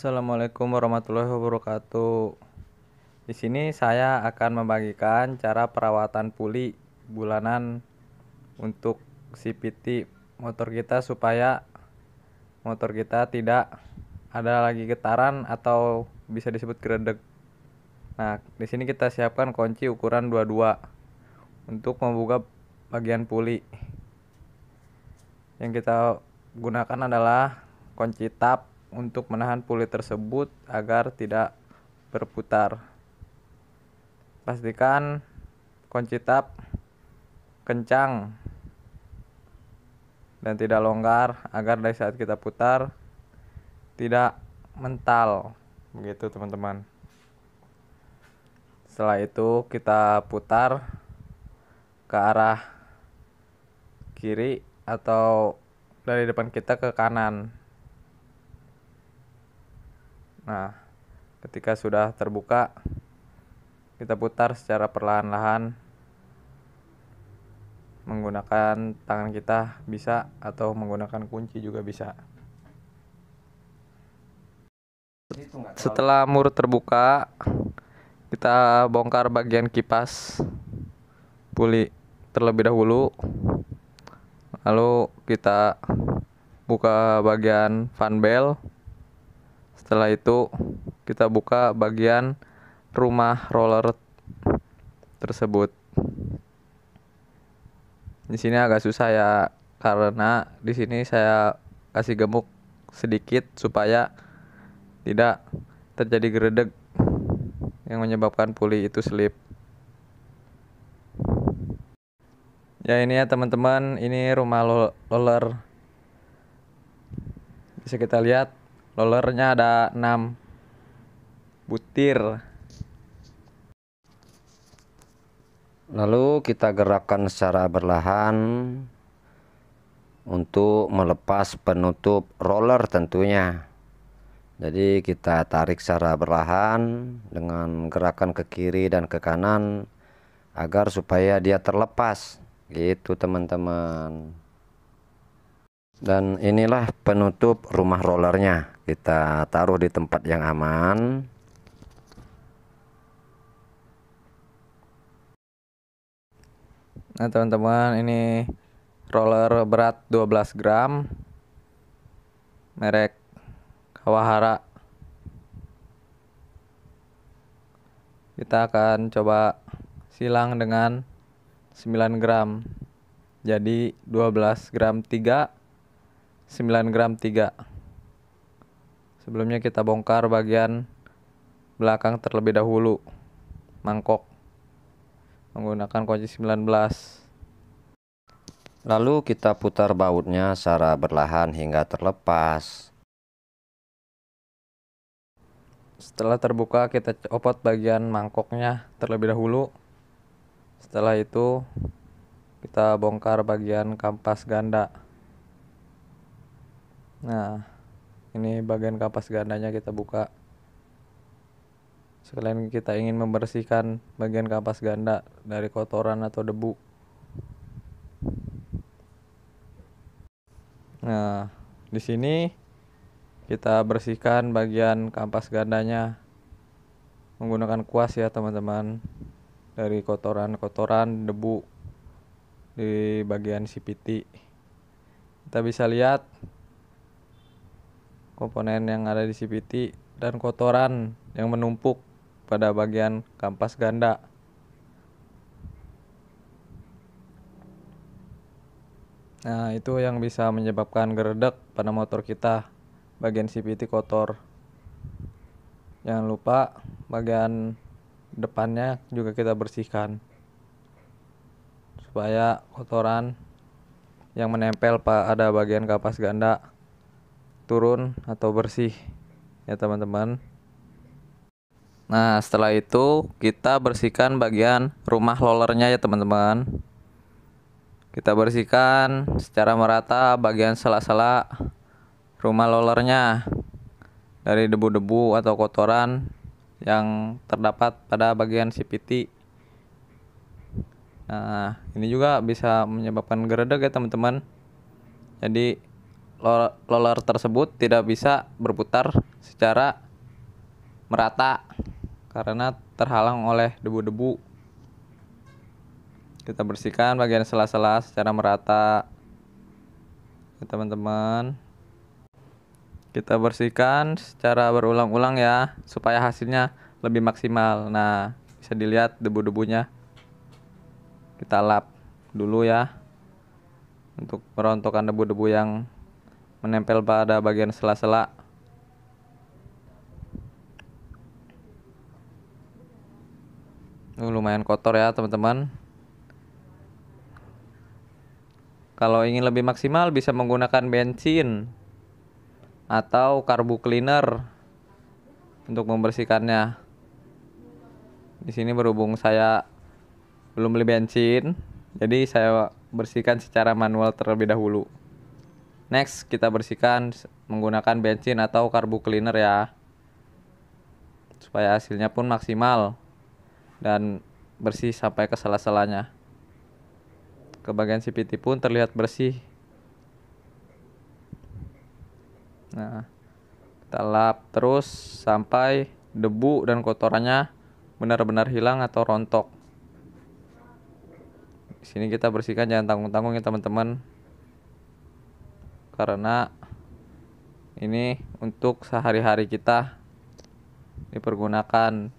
Assalamualaikum warahmatullahi wabarakatuh. Di sini saya akan membagikan cara perawatan puli bulanan untuk CVT motor kita supaya motor kita tidak ada lagi getaran atau bisa disebut geredek. Nah, di sini kita siapkan kunci ukuran 22 untuk membuka bagian puli. Yang kita gunakan adalah kunci tab untuk menahan puli tersebut agar tidak berputar. Pastikan kunci tab kencang dan tidak longgar agar dari saat kita putar tidak mental. Begitu teman-teman. Setelah itu kita putar ke arah kiri atau dari depan kita ke kanan. Nah, ketika sudah terbuka, kita putar secara perlahan-lahan menggunakan tangan kita bisa, atau menggunakan kunci juga bisa. Setelah mur terbuka, kita bongkar bagian kipas puli terlebih dahulu. Lalu kita buka bagian fan bell. Setelah itu kita buka bagian rumah roller tersebut. Di sini agak susah ya, karena di sini saya kasih gemuk sedikit supaya tidak terjadi geredek yang menyebabkan puli itu slip. Ya, ini ya teman-teman, ini rumah roller. Bisa kita lihat rollernya ada 6 butir. Lalu kita gerakkan secara berlahan untuk melepas penutup roller tentunya. Jadi kita tarik secara berlahan dengan gerakan ke kiri dan ke kanan agar supaya dia terlepas, gitu teman-teman. Dan inilah penutup rumah rollernya. Kita taruh di tempat yang aman. Nah teman-teman, ini roller berat 12 gram merek Kawahara. Kita akan coba silang dengan 9 gram. Jadi 12 gram 3, 9 gram 3. Sebelumnya kita bongkar bagian belakang terlebih dahulu, mangkok, menggunakan kunci 19. Lalu kita putar bautnya secara berlahan hingga terlepas. Setelah terbuka, kita copot bagian mangkoknya terlebih dahulu. Setelah itu kita bongkar bagian kampas ganda. Nah, ini bagian kampas gandanya kita buka. Sekalian kita ingin membersihkan bagian kampas ganda dari kotoran atau debu. Nah, di sini kita bersihkan bagian kampas gandanya menggunakan kuas ya teman-teman, dari kotoran-kotoran debu di bagian CVT. Kita bisa lihat komponen yang ada di CVT dan kotoran yang menumpuk pada bagian kampas ganda. Nah, itu yang bisa menyebabkan geredek pada motor kita, bagian CVT kotor. Jangan lupa bagian depannya juga kita bersihkan supaya kotoran yang menempel pada bagian kampas ganda turun atau bersih ya teman-teman. Nah, setelah itu kita bersihkan bagian rumah rollernya ya teman-teman. Kita bersihkan secara merata bagian sela-sela rumah rollernya dari debu-debu atau kotoran yang terdapat pada bagian CVT. Nah, ini juga bisa menyebabkan geredek ya teman-teman. Jadi roller tersebut tidak bisa berputar secara merata karena terhalang oleh debu-debu. Kita bersihkan bagian sela-sela secara merata ya teman-teman. Kita bersihkan secara berulang-ulang ya supaya hasilnya lebih maksimal. Nah, bisa dilihat debu-debunya. Kita lap dulu ya untuk merontokkan debu-debu yang menempel pada bagian sela-sela. Lumayan kotor ya teman-teman. Kalau ingin lebih maksimal bisa menggunakan bensin atau karbu cleaner untuk membersihkannya. Di sini berhubung saya belum beli bensin, jadi saya bersihkan secara manual terlebih dahulu. Next, kita bersihkan menggunakan bensin atau karbu cleaner ya, supaya hasilnya pun maksimal dan bersih sampai ke sela-selanya. Ke bagian CPT pun terlihat bersih. Nah, kita lap terus sampai debu dan kotorannya benar-benar hilang atau rontok. Di sini kita bersihkan jangan tanggung-tanggung ya teman-teman, karena ini untuk sehari-hari kita dipergunakan.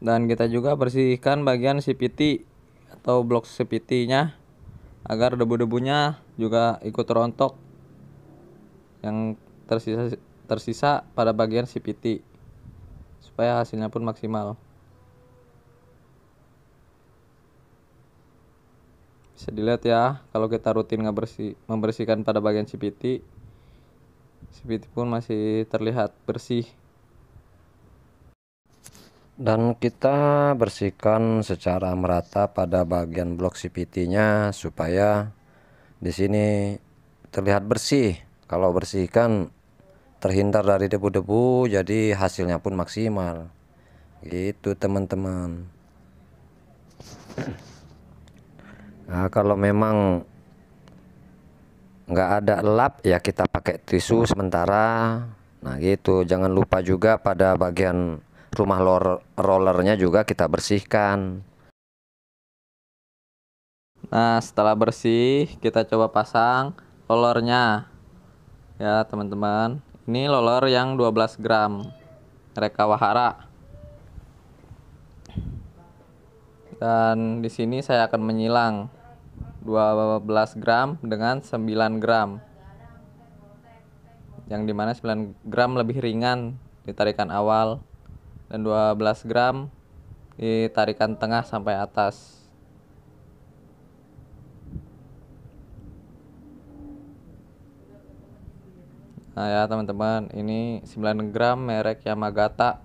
Dan kita juga bersihkan bagian CPT atau blok CPT-nya agar debu-debunya juga ikut rontok yang tersisa pada bagian CPT supaya hasilnya pun maksimal. Bisa dilihat ya kalau kita rutin membersihkan pada bagian CPT pun masih terlihat bersih. Dan kita bersihkan secara merata pada bagian blok CPT-nya supaya di sini terlihat bersih. Kalau bersihkan terhindar dari debu-debu, jadi hasilnya pun maksimal. Gitu teman-teman. Nah, kalau memang nggak ada lap ya kita pakai tisu sementara. Nah gitu, jangan lupa juga pada bagian rumah rollernya juga kita bersihkan. Nah, setelah bersih kita coba pasang rollernya ya teman-teman. Ini roller yang 12 gram merek Kawahara. Dan di sini saya akan menyilang 12 gram dengan 9 gram, yang dimana 9 gram lebih ringan di tarikan awal dan 12 gram di tarikan tengah sampai atas. Nah ya teman-teman, ini 9 gram merek Yamagata.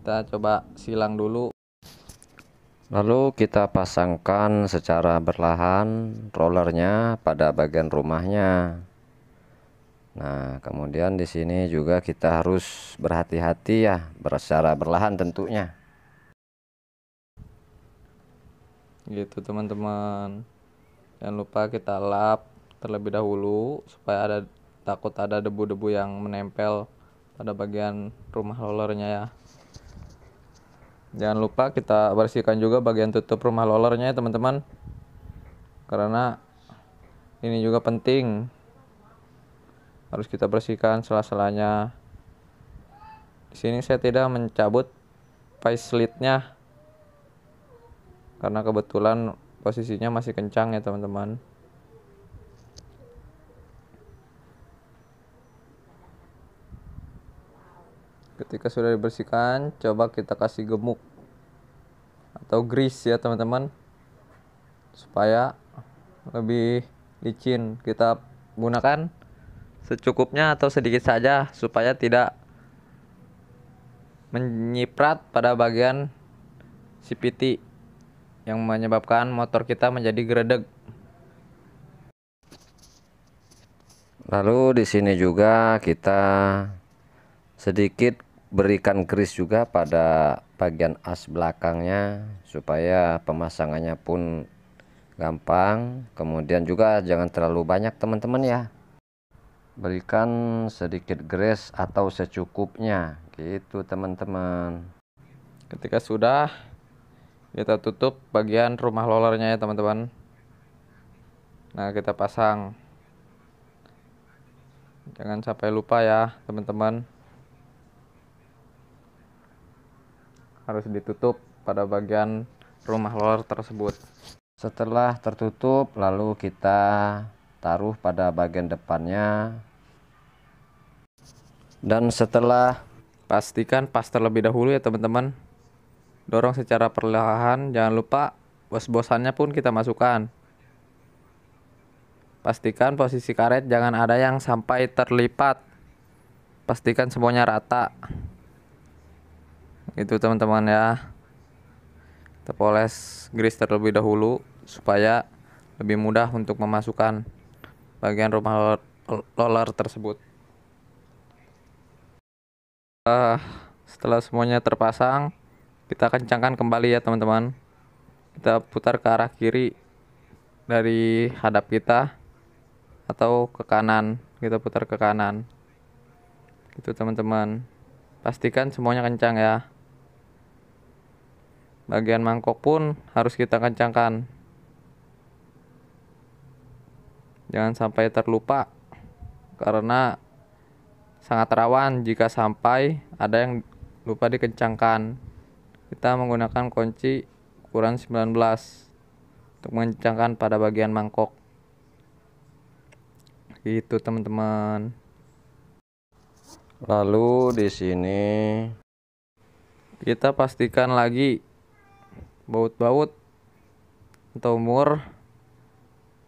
Kita coba silang dulu. Lalu kita pasangkan secara berlahan rollernya pada bagian rumahnya. Nah, kemudian di sini juga kita harus berhati-hati ya, secara berlahan tentunya. Gitu teman-teman. Jangan lupa kita lap terlebih dahulu supaya takut ada debu-debu yang menempel pada bagian rumah rollernya ya. Jangan lupa kita bersihkan juga bagian tutup rumah rollernya ya teman-teman, karena ini juga penting, harus kita bersihkan sela-selanya. Di sini saya tidak mencabut facelit-nya karena kebetulan posisinya masih kencang ya teman-teman. Ketika sudah dibersihkan, coba kita kasih gemuk atau grease ya teman-teman, supaya lebih licin. Kita gunakan secukupnya atau sedikit saja supaya tidak menyiprat pada bagian CPT yang menyebabkan motor kita menjadi geredeg. Lalu di sini juga kita sedikit berikan grease juga pada bagian as belakangnya supaya pemasangannya pun gampang. Kemudian juga jangan terlalu banyak teman-teman ya, berikan sedikit grease atau secukupnya gitu teman-teman. Ketika sudah, kita tutup bagian rumah rollernya ya teman-teman. Nah, kita pasang, jangan sampai lupa ya teman-teman, harus ditutup pada bagian rumah roller tersebut. Setelah tertutup, lalu kita taruh pada bagian depannya, dan setelah Pastikan pas terlebih dahulu ya teman-teman. Dorong secara perlahan, jangan lupa bos-bosannya pun kita masukkan. Pastikan posisi karet jangan ada yang sampai terlipat. Pastikan semuanya rata. Itu teman-teman ya. Kita poles grease terlebih dahulu supaya lebih mudah untuk memasukkan bagian rumah roller tersebut. Setelah semuanya terpasang, kita kencangkan kembali ya teman-teman. Kita putar ke arah kiri dari hadap kita atau ke kanan, kita putar ke kanan. Gitu teman-teman. Pastikan semuanya kencang ya. Bagian mangkok pun harus kita kencangkan. Jangan sampai terlupa karena sangat rawan jika sampai ada yang lupa dikencangkan. Kita menggunakan kunci ukuran 19 untuk mengencangkan pada bagian mangkok. Gitu teman-teman. lalu di sini Kita pastikan lagi baut-baut atau mur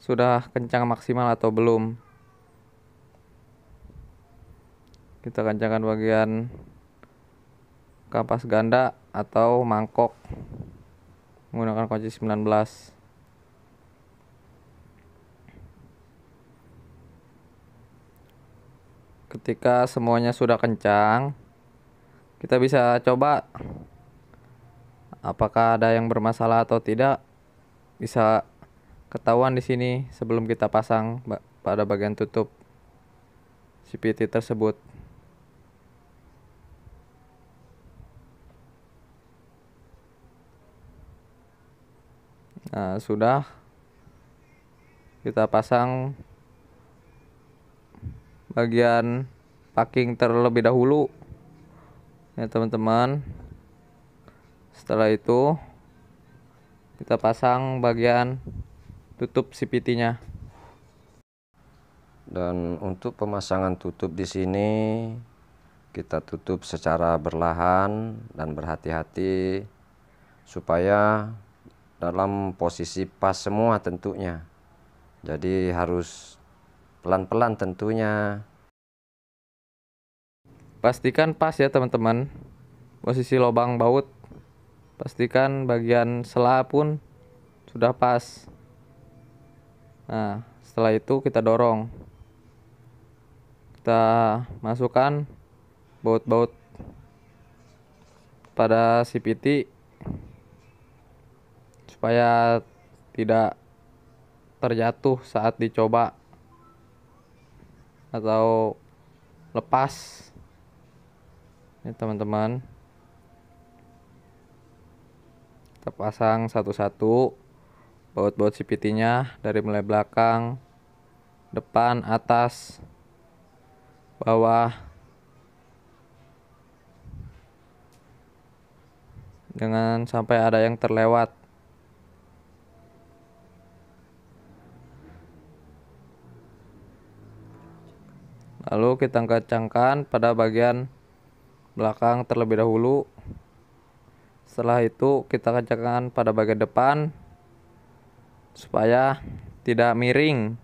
sudah kencang maksimal atau belum. Kita kencangkan bagian kampas ganda atau mangkok menggunakan kunci 19. Ketika semuanya sudah kencang, kita bisa coba apakah ada yang bermasalah atau tidak. Bisa ketahuan di sini sebelum kita pasang pada bagian tutup CVT tersebut. Nah, sudah kita pasang bagian packing terlebih dahulu ya teman-teman. Setelah itu kita pasang bagian tutup CVT-nya. Dan untuk pemasangan tutup di sini kita tutup secara berlahan dan berhati-hati supaya dalam posisi pas semua tentunya. Jadi harus pelan-pelan tentunya. Pastikan pas ya teman-teman posisi lubang baut. Pastikan bagian sela pun sudah pas. Nah, setelah itu kita dorong. Kita masukkan baut-baut pada CVT supaya tidak terjatuh saat dicoba atau lepas ya teman-teman. Kita pasang satu-satu baut-baut CVT-nya dari mulai belakang, depan, atas, bawah. Jangan sampai ada yang terlewat. Lalu kita kencangkan pada bagian belakang terlebih dahulu. Setelah itu kita kencangkan pada bagian depan supaya tidak miring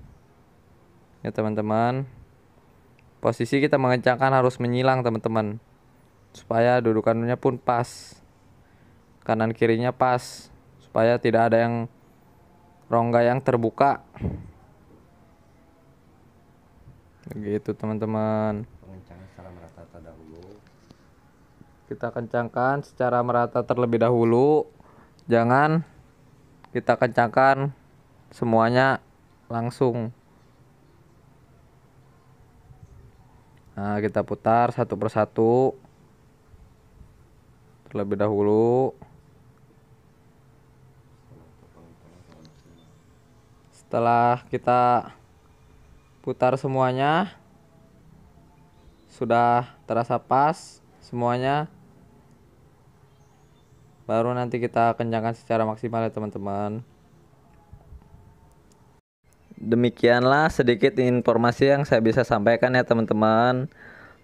ya teman-teman. Posisi kita mengencangkan harus menyilang teman-teman, supaya dudukannya pun pas, kanan kirinya pas, supaya tidak ada yang rongga yang terbuka. Begitu teman-teman. Pengencangan secara merata terdahulu. Kita kencangkan secara merata terlebih dahulu. Jangan kita kencangkan semuanya langsung. Nah, kita putar satu persatu terlebih dahulu. Setelah kita putar semuanya, sudah terasa pas semuanya, baru nanti kita kencangkan secara maksimal ya teman-teman. Demikianlah sedikit informasi yang saya bisa sampaikan ya teman-teman.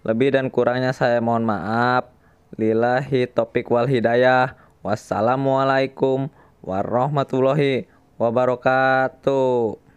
Lebih dan kurangnya saya mohon maaf. Lillahi taufiq wal hidayah. Wassalamualaikum warahmatullahi wabarakatuh.